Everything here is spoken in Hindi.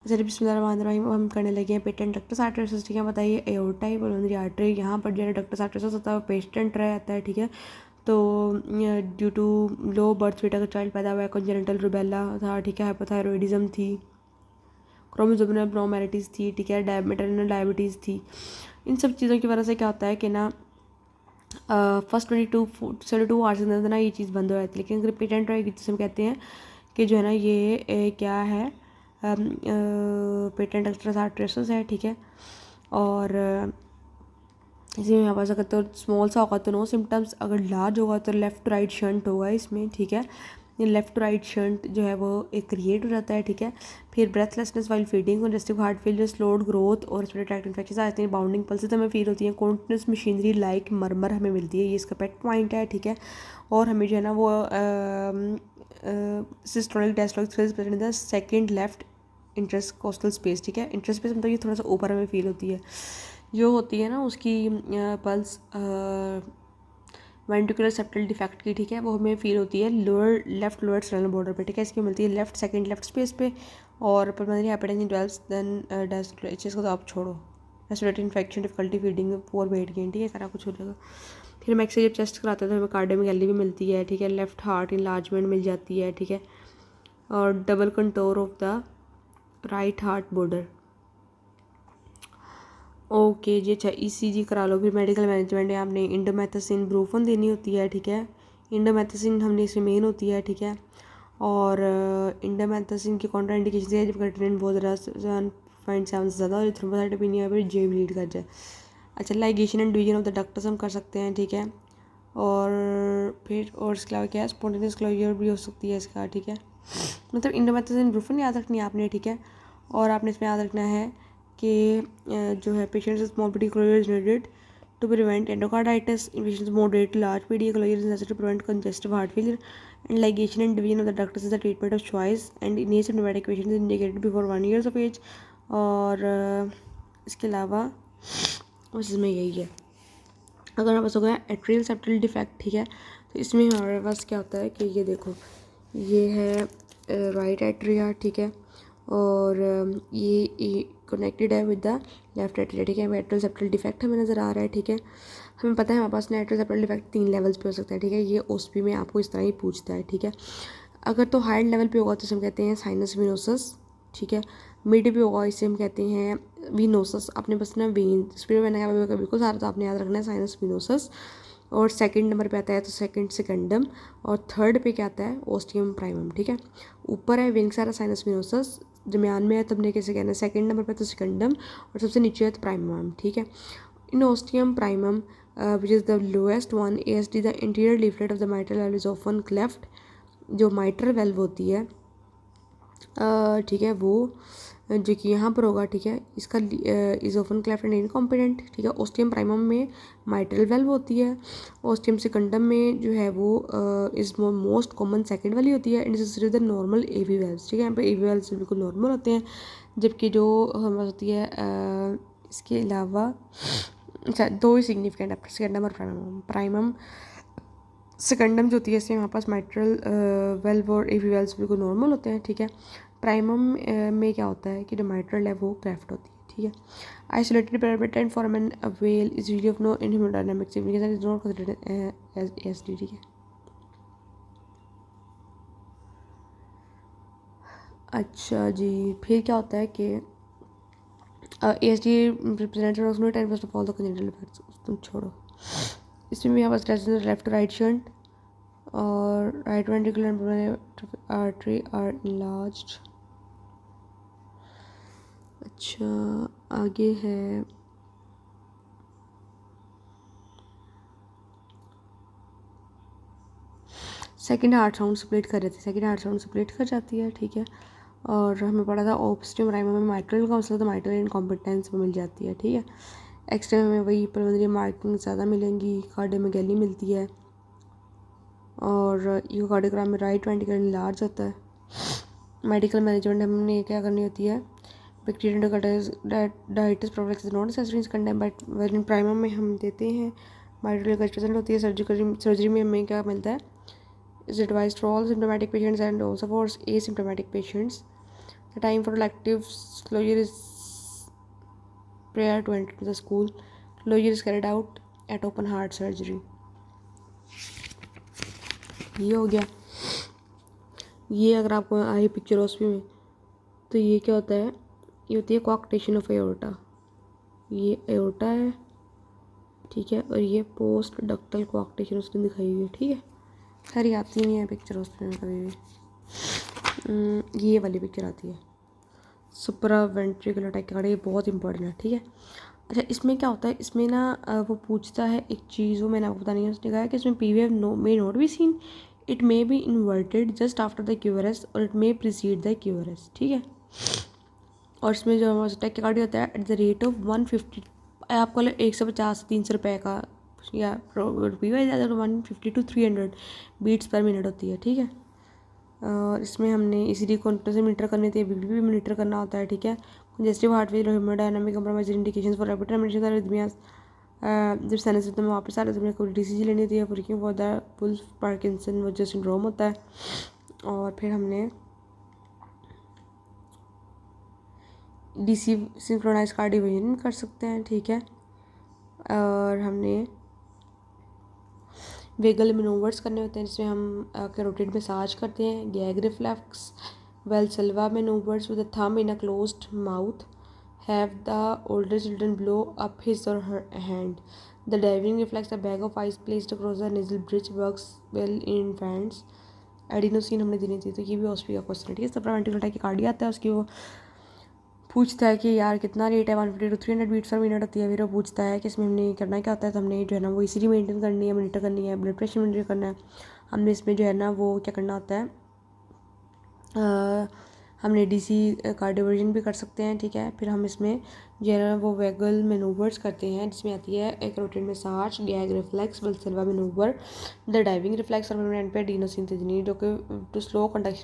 चलिए बिस्मिल्लाहिर्रहमानिर्रहीम। हम करने लगे हैं पेटेंट डक्टस आर्टरियोसिस। ठीक है, बताइए एओर्टा ही पल्मोनरी आर्टरी, यहाँ पर जो है डक्टस आर्टरियोसिस होता है वो पेटेंट रहता है। ठीक है, तो due to low birth weight अगर चाइल्ड पैदा हुआ है, कंजेनिटल रुबेला था, ठीक है, हाइपोथायरॉयडिज्म थी, क्रोमोसोमल एब्नॉर्मैलिटीज़ थी, ठीक है, मैटरनल डायबिटीज़ थी। इन सब चीज़ों की वजह से क्या होता है कि ना फर्स्ट 22 आवर्स के अंदर ना ये चीज़ बंद हो जाती है। लेकिन अगर पेटेंट रहेगी जिसे हम कहते हैं कि जो है ना ये क्या है, पेटेंट डक्टस आर्टरियोसिस है। ठीक है, और इसी में हमारे अगर तो स्मॉल सा होगा तो नो सिम्टम्स, अगर लार्ज होगा तो लेफ़्ट टू राइट शंट होगा इसमें। ठीक है, ये लेफ़्ट टू राइट शंट जो है वो एक क्रिएट हो जाता है। ठीक है, फिर breathlessness while feeding, congestive heart failure, slowed growth और रेस्पिरेटरी ट्रैक्ट इन्फेक्शन आते हैं। बाउंडिंग पल्सेस हमें फील होती हैं, कॉन्टिन्यूस मशीनरी लाइक मरमर हमें मिलती है, ये इसका पेट पॉइंट है। ठीक है, और हमें जो है ना वो systolic diastolic thrills present in the second left intercostal space. ठीक है, इंटर स्पेस मतलब ये थोड़ा सा ऊपर हमें फील होती है, जो होती है ना उसकी पल्स वेंट्रिकुलर सेप्टल डिफेक्ट की। ठीक है, वो हमें फील होती है लोअर लेफ्ट लोअर स्टेरनल बॉर्डर पे। ठीक है, इसकी मिलती है लेफ्ट सेकंड लेफ्ट स्पेस पे। और pulmonary hypertension develops then diastolic, इसको तो आप छोड़ो, respiratory infection, difficulty feeding, poor weight gain. ठीक है, सारा कुछ हो जाएगा। फिर हम एक्सरे जब चेस्ट कराते हैं तो हमें कार्डियोमेगाली भी मिलती है। ठीक है, लेफ्ट हार्ट इंलार्जमेंट मिल जाती है। ठीक है, और double contour of the right heart border. Okay जी, अच्छा ईसीजी करा लो। फिर मेडिकल मैनेजमेंट है, आपने इंडोमेथासिन ब्रूफन देनी होती है। ठीक है, इंडोमेथासिन हमने इसमें मेन होती है। ठीक है, और इंडोमेथासिन की कॉन्ट्रा इंडिकेशन है जब क्रिएटिनिन बहुत ज़्यादा 7.7 से ज़्यादा और थ्रोम्बोसाइटोपेनिया फिर जे ब्लीड कर जाए। अच्छा, ligation and division of the ductus हम कर सकते हैं। ठीक है, और फिर और इसके अलावा क्या है, स्पॉन्टेनियस क्लोजर भी हो सकती है इसका। ठीक है, मतलब इंडोमेथासिन ब्रूफन याद रखनी है आपने। ठीक है, और आपने इसमें याद रखना है कि जो है patients small PD closure is needed to prevent endocarditis in patients moderate large PD closure is necessary to prevent congestive heart failure and ligation and division of the ductus is the treatment of choice and in symptomatic patients indicated before 1 years of age. और इसके अलावा उस इसमें यही है। अगर हमारे पास हो गया एट्रियल सेप्टल डिफेक्ट। ठीक है, तो इसमें हमारे पास क्या होता है कि ये देखो, ये है राइट एट्रिया। ठीक है, और ये कनेक्टेड है विद द लेफ्ट एट्रिया। ठीक है, एट्रियल सेप्टल डिफेक्ट हमें नज़र आ रहा है। ठीक है, हमें पता है हमारे पास एट्रियल सेप्टल डिफेक्ट 3 लेवल्स पे हो सकता है। ठीक है, ये ओस्पी में आपको इस तरह ही पूछता है। ठीक है, अगर तो हायर लेवल पे होगा तो इसे हम कहते हैं साइनस विनोसस। ठीक है, मिड पे होगा इसे हम कहते हैं विनोसस। आपने बस ना वेन स्पीड मैंने कहा बिल्कुल सारा, तो आपने याद रखना है साइनस विनोसस। और सेकंड नंबर पे आता है तो सेकंड सेकंडम, और थर्ड पे क्या आता है, ओस्टियम प्राइमम। ठीक है, ऊपर है विंग सारा साइनस विनोसस, दरमियान में है तब ने कैसे कहना है सेकंड नंबर पे तो सेकंडम, और सबसे नीचे है तो प्राइमम। ठीक है, in ostium primum which is the lowest one ASD the anterior leaflet of the mitral valve is often cleft. जो माइट्रल वेल्व होती है ठीक है, वो जो कि यहाँ पर होगा। ठीक है, इसका is open cleft and incompetent. ठीक है, ओस्टियम प्राइमम में माइट्रल वेल्व होती है, ओस्टियम सेकंडम में जो है वो इज मोस्ट कॉमन सेकंड वाली होती है, and is the normal AV valves. ठीक है, यहाँ पर AV वेल्व्स बिल्कुल नॉर्मल होते हैं, जबकि जो हमारे होती है इसके अलावा अच्छा दो ही सिग्निफिकेंट है, सेकंडम और प्राइमम। प्राइमम सेकंडम जो होती है इसमें हमारे पास माइट्रल वेल्व और AV वेल्व्स बिल्कुल नॉर्मल होते हैं। ठीक है, प्राइमम में क्या होता है कि जो माइट्रल है वो क्लेफ्ट होती है। ठीक है, isolated patent foramen ovale is really of no in haemodynamic significance is not considered as ASD। ठीक है, अच्छा जी, फिर क्या होता है कि ASD represented approximately 10% of all the congenital effects. तुम छोड़ो, इसमें भी हमारे पास लेफ्ट टू राइट शंट और right ventricular artery are enlarged. अच्छा, आगे है सेकंड हार्ट साउंड स्प्लिट कर रहे थे, सेकंड हार्ट साउंड स्प्लिट कर जाती है। ठीक है, और हमें पढ़ा था ओब्स्टियम राइमम में माइट्रल काउंसिल तो माइट्रल इनकॉम्पिटेंस में मिल जाती है। ठीक है, एक्सरे में वही पल्मोनरी मार्किंग ज़्यादा मिलेंगी, कार्डियोमेगाली मिलती है, और इकोकार्डियोग्राम में राइट वेंट्रिकल लार्ज होता है। मेडिकल मैनेजमेंट हमने क्या करनी होती है, bacteria डाइटिस prophylaxis not necessary condemn but when primum में हम देते हैं माइट्रल प्रेजेंट होती है। सर्जरी में हमें क्या मिलता है, is advised for all symptomatic patients and also for asymptomatic patients the time for elective closure is prior to entering the school. Closure is carried out at open heart surgery. ये हो गया। ये अगर आपको आई पिक्चरोस्कोपी में तो ये क्या होता है, ये होती है कोआक्टेशन ऑफ एओर्टा। ये एओर्टा है, ठीक है, और ये पोस्ट डक्टल कोआक्टेशन उसने दिखाई हुई है, ठीक है। खैर ये आती नहीं है पिक्चरोस्कोपी में कभी भी। ये वाली पिक्चर आती है सुपरा वेंट्रिकुलर टैकिकार्डिया, ये बहुत इंपॉर्टेंट है, ठीक है। अच्छा इसमें क्या होता है, इसमें ना वो पूछता है एक चीज़, वो मैंने आपको बतानी है। उसने कहा है कि इसमें P V F may not be seen, it may be inverted just after the QRS or it may precede the QRS, ठीक है। और इसमें जो हमारा टैकिकार्डिया होता है एट द रेट ऑफ 150, आपको 150 से 300 रुपये का या रुपये वाइज 150 to 300 बीट्स पर मिनट होती है, ठीक है। और इसमें हमने ईसीजी को से मीटर करने थे, बीपी भी मीटर करना होता है, ठीक है। Congestive heart fail, haemodynamic compromise indications for rapid admission arrhythmias. जब साइनस सिस्टम में वापस आ रहे तो हमने कोई डीसीजी लेनी होती है, working for the Wolff Parkinson वो जो सिंड्रोम होता है। और फिर हमने डीसी सिंक्रोनाइज कार्डियोवर्जन कर सकते हैं, ठीक है। और हमने वेगल मैनूवर्स करने होते हैं जिसमें हम कैरोटिड मसाज करते हैं, gag reflex, Valsalva manoeuvres with a thumb in a closed mouth, have the older children blow up his or her hand, the diving reflex, the bag of ice placed across the nasal bridge works well in infants. Adenosine हमने देनी थी, तो ये भी ओस्पी का क्वेश्चन है, ठीक है। सप्रावेंट्रिकुलर टैकिकार्डिया आता है, उसकी वो पूछता है कि यार कितना रेट है, 150 to 300 बीट्स पर मिनट होती है। फिर वो पूछता है कि इसमें हमने करना क्या होता है, तो हमने जो है ना वो ईसीजी मेंटेन करनी है, मॉनिटर करनी है, ब्लड प्रेशर मॉनिटर करना है। हमने इसमें जो है ना वो क्या करना होता है, हमने डीसी कार्डियोवर्जन भी कर सकते हैं, ठीक है। फिर हम इसमें जो है ना वो वेगल मैनूवर्स करते हैं जिसमें आती है एक carotid massage, gag reflex, Valsalva manoeuvre, the diving reflex और एंड पे एडिनोसिन जो कि टू स्लो कंडक्शन